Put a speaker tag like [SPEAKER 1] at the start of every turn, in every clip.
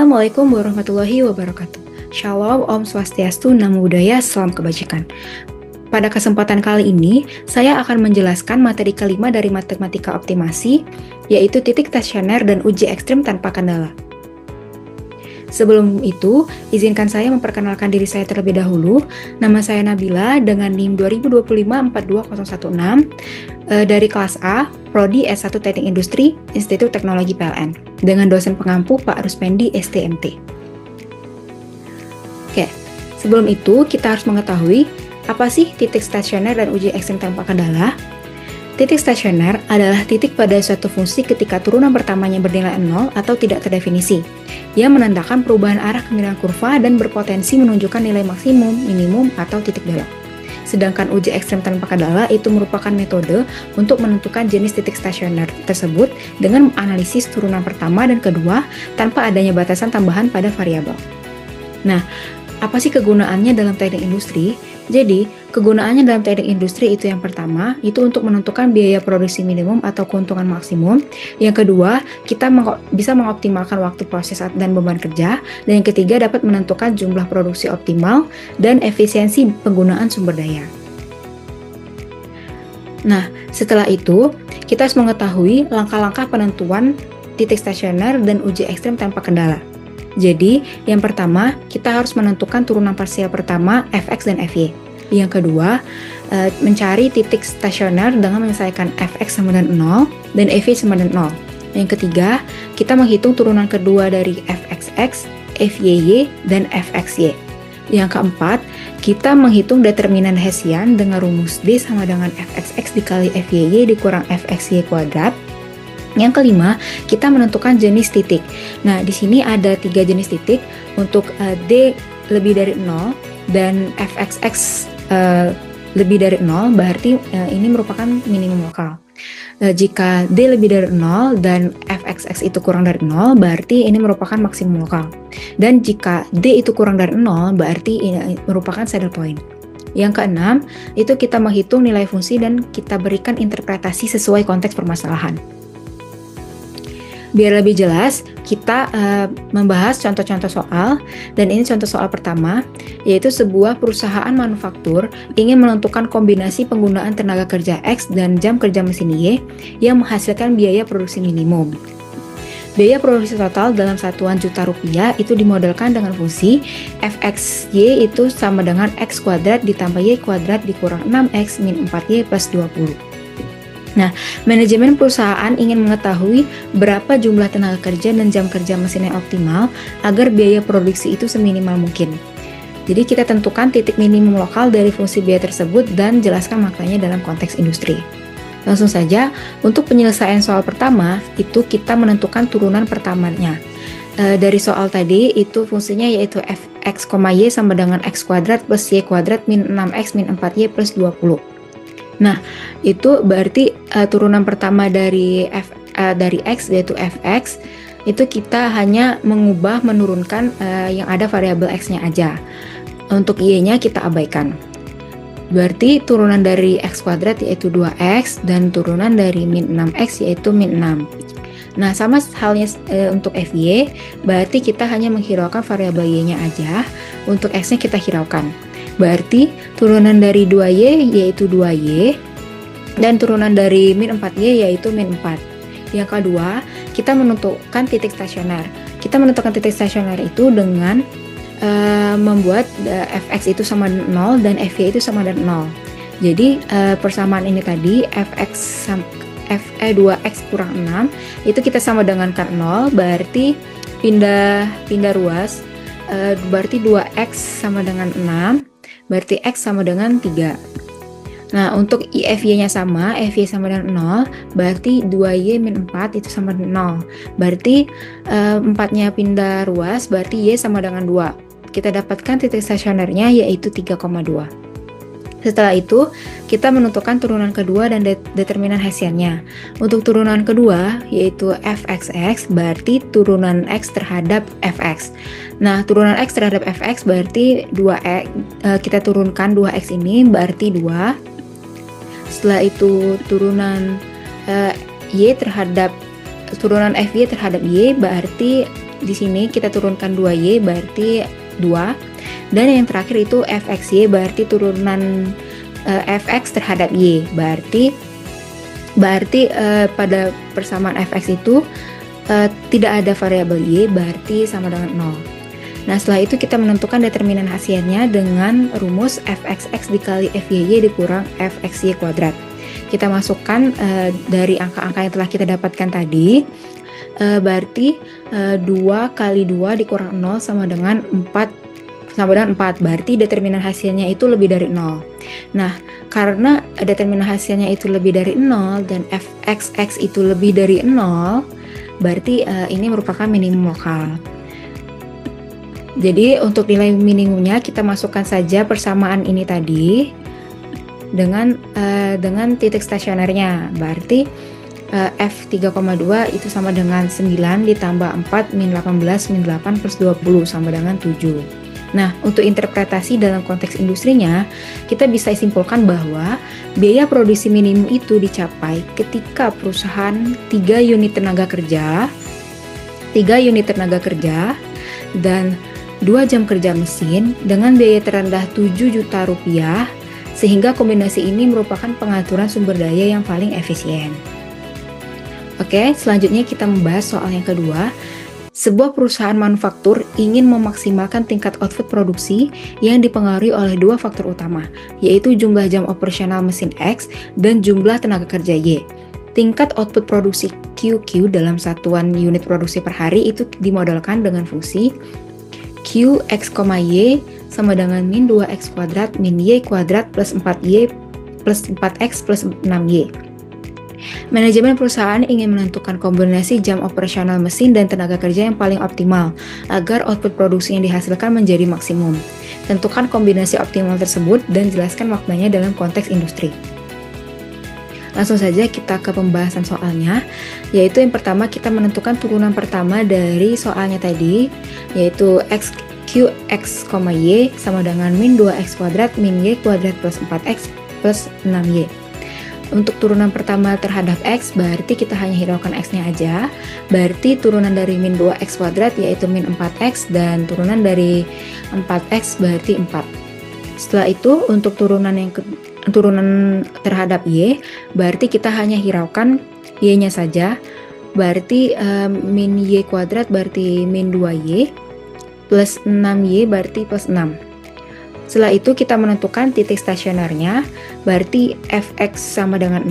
[SPEAKER 1] Assalamualaikum warahmatullahi wabarakatuh. Shalom, Om Swastiastu, Namo Buddhaya, Salam Kebajikan. Pada kesempatan kali ini, saya akan menjelaskan materi kelima dari matematika optimasi, yaitu titik stasioner dan uji ekstrim tanpa kendala. Sebelum itu, izinkan saya memperkenalkan diri saya terlebih dahulu. Nama saya Nabila dengan NIM 2025-42016 dari kelas A, Prodi S1 Teknik Industri, Institut Teknologi PLN, dengan dosen pengampu Pak Ruspendi, STMT. Oke, sebelum itu kita harus mengetahui apa sih titik stasioner dan uji ekstrim tanpa kendala. Titik stasioner adalah titik pada suatu fungsi ketika turunan pertamanya bernilai 0 atau tidak terdefinisi, yang menandakan perubahan arah kemiringan kurva dan berpotensi menunjukkan nilai maksimum, minimum, atau titik belok. Sedangkan uji ekstrim tanpa kendala itu merupakan metode untuk menentukan jenis titik stasioner tersebut dengan menganalisis turunan pertama dan kedua tanpa adanya batasan tambahan pada variabel. Nah, apa sih kegunaannya dalam teknik industri? Jadi, kegunaannya dalam teknik industri itu yang pertama, itu untuk menentukan biaya produksi minimum atau keuntungan maksimum. Yang kedua, kita bisa mengoptimalkan waktu proses dan beban kerja. Dan yang ketiga, dapat menentukan jumlah produksi optimal dan efisiensi penggunaan sumber daya. Nah, setelah itu, kita harus mengetahui langkah-langkah penentuan titik stasioner dan uji ekstrim tanpa kendala. Jadi, yang pertama, kita harus menentukan turunan parsial pertama, fx dan fy. Yang kedua, mencari titik stasioner dengan menyelesaikan fx sama dengan 0 dan fy sama dengan 0. Yang ketiga, kita menghitung turunan kedua dari fxx, fyy, dan fxy. Yang keempat, kita menghitung determinan Hessian dengan rumus D sama dengan fxx dikali fyy dikurang fxy kuadrat. Yang kelima, kita menentukan jenis titik. Nah, di sini ada 3 jenis titik untuk D lebih dari 0 dan fxx lebih dari 0, berarti ini merupakan minimum lokal. Jika D lebih dari 0 dan fxx itu kurang dari 0, berarti ini merupakan maksimum lokal. Dan jika D itu kurang dari 0, berarti ini merupakan saddle point. Yang keenam, itu kita menghitung nilai fungsi dan kita berikan interpretasi sesuai konteks permasalahan. Biar lebih jelas, kita membahas contoh-contoh soal, dan ini contoh soal pertama, yaitu sebuah perusahaan manufaktur ingin menentukan kombinasi penggunaan tenaga kerja X dan jam kerja mesin Y yang menghasilkan biaya produksi minimum. Biaya produksi total dalam satuan juta rupiah itu dimodelkan dengan fungsi fxy itu sama dengan x kuadrat ditambah y kuadrat dikurang 6x min 4y plus 20. Nah, manajemen perusahaan ingin mengetahui berapa jumlah tenaga kerja dan jam kerja mesin yang optimal agar biaya produksi itu seminimal mungkin. Jadi kita tentukan titik minimum lokal dari fungsi biaya tersebut dan jelaskan maknanya dalam konteks industri. Langsung saja, untuk penyelesaian soal pertama, itu kita menentukan turunan pertamanya. Dari soal tadi, itu fungsinya yaitu fx, y sama dengan x kuadrat plus y kuadrat min 6x min 4y plus 20. Nah, itu berarti turunan pertama dari x yaitu fx, itu kita hanya menurunkan yang ada variabel x-nya aja. Untuk y-nya kita abaikan. Berarti turunan dari x kuadrat yaitu 2x dan turunan dari min 6x yaitu min 6. Nah, sama halnya untuk fy, berarti kita hanya menghiraukan variabel y-nya aja. Untuk x-nya kita hiraukan. Berarti turunan dari 2y yaitu 2y dan turunan dari min 4y yaitu min 4. Yang kedua, kita menentukan titik stasioner. Kita menentukan titik stasioner itu dengan membuat fx itu sama dengan 0 dan fy itu sama dengan 0. Jadi persamaan ini tadi fx 2x kurang 6 itu kita sama dengan kan 0, berarti pindah ruas, berarti 2x sama dengan 6. Berarti X sama dengan 3. Nah, untuk IFY-nya sama, FY sama dengan 0, berarti 2Y min 4 itu sama dengan 0. Berarti 4-nya pindah ruas, berarti Y sama dengan 2. Kita dapatkan titik stasionernya yaitu 3,2. Setelah itu, kita menentukan turunan kedua dan determinan Hessian-nya. Untuk turunan kedua, yaitu fxx, berarti turunan x terhadap fx. Nah, turunan x terhadap fx berarti 2x, kita turunkan 2x ini berarti 2. Setelah itu, turunan y terhadap turunan fy terhadap y berarti di sini kita turunkan 2Y berarti 2. Dan yang terakhir itu Fxy berarti turunan Fx terhadap Y. Berarti pada persamaan Fx itu tidak ada variabel Y, berarti sama dengan 0. Nah, setelah itu kita menentukan determinan hasilnya dengan rumus Fxx dikali Fyy dikurang Fxy kuadrat. Kita masukkan dari angka-angka yang telah kita dapatkan tadi, berarti 2 kali 2 dikurang 0 sama dengan 4, berarti determinan hasilnya itu lebih dari 0. Nah, karena determinan hasilnya itu lebih dari 0 dan Fxx itu lebih dari 0, berarti ini merupakan minimum lokal. Jadi untuk nilai minimumnya kita masukkan saja persamaan ini tadi dengan titik stasionernya. Berarti F3,2 itu sama dengan 9 ditambah 4 min 18 min 8 plus 20 sama dengan 7. Nah, untuk interpretasi dalam konteks industrinya, kita bisa simpulkan bahwa biaya produksi minimum itu dicapai ketika perusahaan 3 unit tenaga kerja dan 2 jam kerja mesin dengan biaya terendah 7 juta rupiah, sehingga kombinasi ini merupakan pengaturan sumber daya yang paling efisien. Oke, selanjutnya kita membahas soal yang kedua. Sebuah perusahaan manufaktur ingin memaksimalkan tingkat output produksi yang dipengaruhi oleh 2 faktor utama, yaitu jumlah jam operasional mesin X dan jumlah tenaga kerja Y. Tingkat output produksi QQ dalam satuan unit produksi per hari itu dimodelkan dengan fungsi Qx, Y sama dengan min 2x kuadrat min y kuadrat plus 4y plus 4x plus 6y. Manajemen perusahaan ingin menentukan kombinasi jam operasional mesin dan tenaga kerja yang paling optimal agar output produksi yang dihasilkan menjadi maksimum. Tentukan kombinasi optimal tersebut dan jelaskan maknanya dalam konteks industri. Langsung saja kita ke pembahasan soalnya, yaitu yang pertama kita menentukan turunan pertama dari soalnya tadi, yaitu Qx, Y sama dengan min 2x kuadrat min y kuadrat plus 4x plus 6y. Untuk turunan pertama terhadap x, berarti kita hanya hiraukan x-nya aja. Berarti turunan dari min 2x kuadrat yaitu min 4x, dan turunan dari 4x berarti 4. Setelah itu untuk turunan terhadap y, berarti kita hanya hiraukan y-nya saja. Berarti min y kuadrat berarti min 2y plus 6y berarti plus 6. Setelah itu kita menentukan titik stasionernya, berarti Qx sama dengan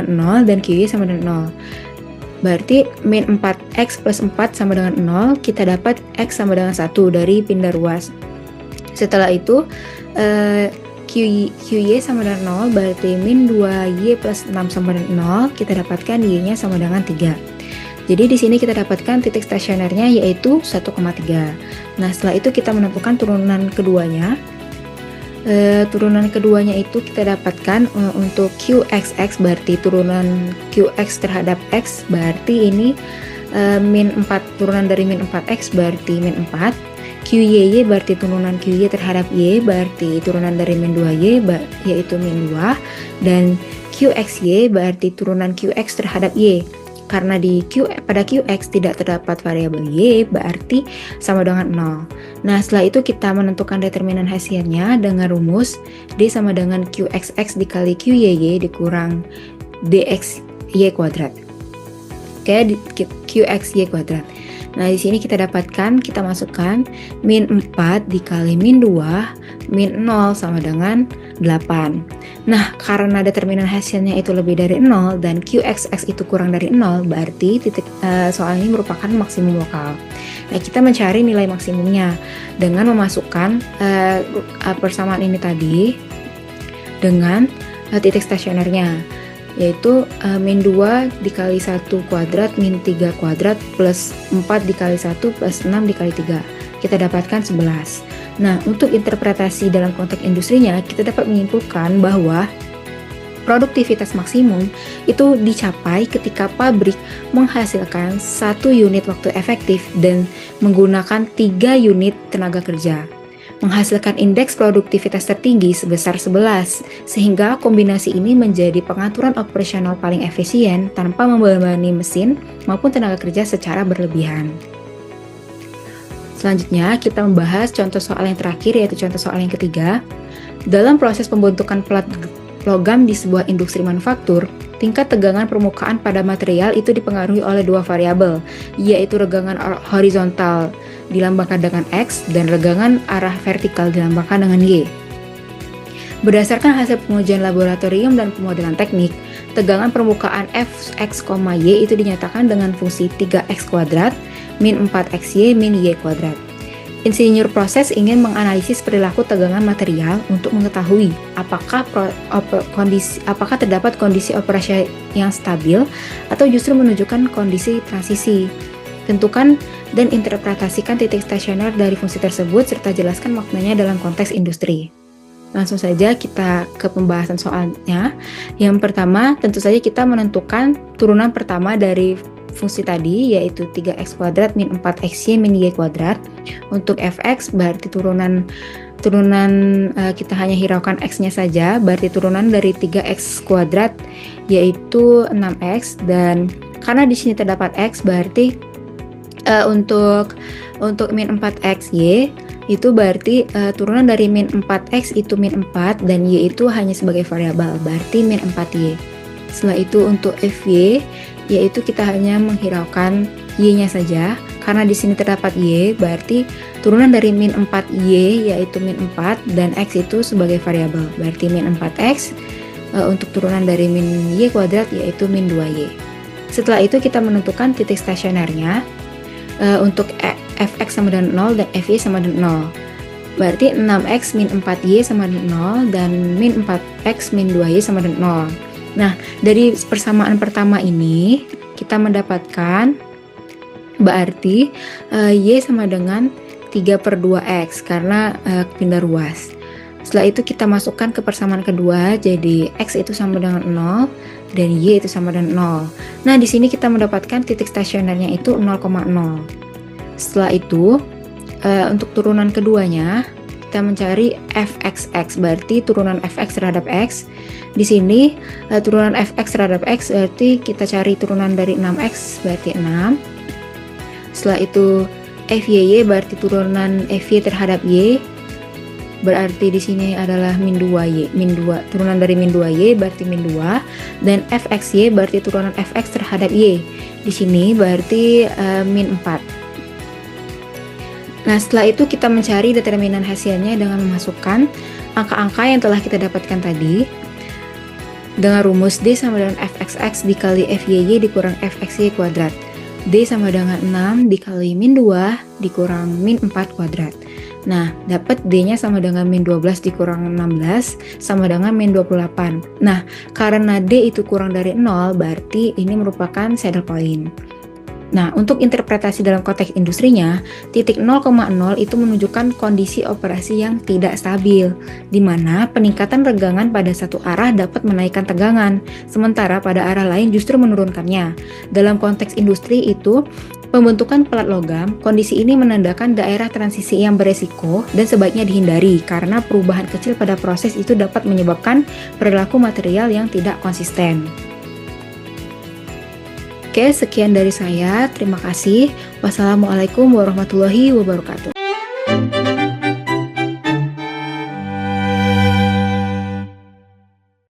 [SPEAKER 1] 0 dan Qy sama dengan 0. Berarti min 4x plus 4 sama dengan 0, kita dapat x sama dengan 1 dari pindah ruas. Setelah itu Qy sama dengan 0, berarti min 2y plus 6 sama dengan 0, kita dapatkan y-nya sama dengan 3. Jadi di sini kita dapatkan titik stasionernya yaitu 1,3. Nah, setelah itu kita menentukan turunan keduanya. Turunan keduanya itu kita dapatkan untuk Qxx, berarti turunan Qx terhadap x, berarti ini min 4, turunan dari min 4x berarti min 4. Qy berarti turunan Qy terhadap y, berarti turunan dari min 2y yaitu min 2, dan Qxy berarti turunan Qx terhadap y. Karena pada Qx tidak terdapat variabel y, berarti sama dengan 0. Nah, setelah itu kita menentukan determinan hasilnya dengan rumus D sama dengan Qxx dikali Qy dikurang dxy kuadrat. Oke, Qxy kuadrat. Nah, di sini kita masukkan min 4 dikali min 2 min 0 sama dengan 8. Nah, karena determinan hasilnya itu lebih dari 0 dan Qxx itu kurang dari 0, berarti soal ini merupakan maksimum lokal. Nah, kita mencari nilai maksimumnya dengan memasukkan persamaan ini tadi dengan titik stasionernya, yaitu min 2 dikali 1 kuadrat min 3 kuadrat plus 4 dikali 1 plus 6 dikali 3. Kita dapatkan 11. Nah, untuk interpretasi dalam konteks industrinya, kita dapat menyimpulkan bahwa produktivitas maksimum itu dicapai ketika pabrik menghasilkan 1 unit waktu efektif dan menggunakan 3 unit tenaga kerja, menghasilkan indeks produktivitas tertinggi sebesar 11, sehingga kombinasi ini menjadi pengaturan operasional paling efisien tanpa membebani mesin maupun tenaga kerja secara berlebihan. Selanjutnya, kita membahas contoh soal yang terakhir, yaitu contoh soal yang ketiga. Dalam proses pembentukan plat logam di sebuah industri manufaktur, tingkat tegangan permukaan pada material itu dipengaruhi oleh dua variabel, yaitu regangan horizontal dilambangkan dengan X dan regangan arah vertikal dilambangkan dengan Y. Berdasarkan hasil pengujian laboratorium dan pemodelan teknik, tegangan permukaan Fx, Y itu dinyatakan dengan fungsi 3x kuadrat min 4xy min y kuadrat. Insinyur proses ingin menganalisis perilaku tegangan material untuk mengetahui apakah terdapat kondisi operasi yang stabil atau justru menunjukkan kondisi transisi. Tentukan dan interpretasikan titik stasioner dari fungsi tersebut serta jelaskan maknanya dalam konteks industri. Langsung saja kita ke pembahasan soalnya. Yang pertama, tentu saja kita menentukan turunan pertama dari fungsi tadi, yaitu 3x kuadrat min 4xy min y kuadrat. Untuk fx berarti turunan kita hanya hiraukan x-nya saja, berarti turunan dari 3x kuadrat yaitu 6x, dan karena di sini terdapat x berarti untuk min 4xy itu berarti turunan dari min 4x itu min 4 dan y itu hanya sebagai variabel, berarti min 4y. Setelah itu untuk fy yaitu kita hanya menghiraukan y-nya saja, karena di sini terdapat y, berarti turunan dari min 4y yaitu min 4 dan x itu sebagai variabel, berarti min 4x. Untuk turunan dari min y kuadrat yaitu min 2y. Setelah itu kita menentukan titik stasionernya. Untuk fx sama dengan 0 dan fy sama dengan 0. Berarti 6x min 4y sama dengan 0 dan min 4x min 2y sama dengan 0. Nah, dari persamaan pertama ini kita mendapatkan berarti y sama dengan 3/2x karena pindah ruas. Setelah itu kita masukkan ke persamaan kedua, jadi x itu sama dengan 0 dan y itu sama dengan 0. Nah, di sini kita mendapatkan titik stasionernya itu 0,0. Setelah itu untuk turunan keduanya kita mencari fxx, berarti turunan fx terhadap x. Di sini turunan fx terhadap x berarti kita cari turunan dari 6x, berarti 6. Setelah itu fy berarti turunan fy terhadap y, berarti di sini adalah min 2y, turunan dari min 2y berarti min 2, dan fxy berarti turunan fx terhadap y. Di sini berarti min 4. Nah, setelah itu kita mencari determinan hasilnya dengan memasukkan angka-angka yang telah kita dapatkan tadi dengan rumus D sama dengan fxx dikali fyy dikurang fxy kuadrat. D sama dengan 6 dikali min 2 dikurang min 4 kuadrat. Nah, dapat D-nya sama dengan min 12 dikurang 16 sama dengan min 28. Nah, karena D itu kurang dari 0, berarti ini merupakan saddle point. Nah, untuk interpretasi dalam konteks industrinya, titik 0,0 itu menunjukkan kondisi operasi yang tidak stabil, di mana peningkatan regangan pada satu arah dapat menaikkan tegangan, sementara pada arah lain justru menurunkannya. Dalam konteks industri itu, pembentukan pelat logam, kondisi ini menandakan daerah transisi yang beresiko dan sebaiknya dihindari karena perubahan kecil pada proses itu dapat menyebabkan perilaku material yang tidak konsisten. Oke, sekian dari saya. Terima kasih. Wassalamualaikum warahmatullahi wabarakatuh.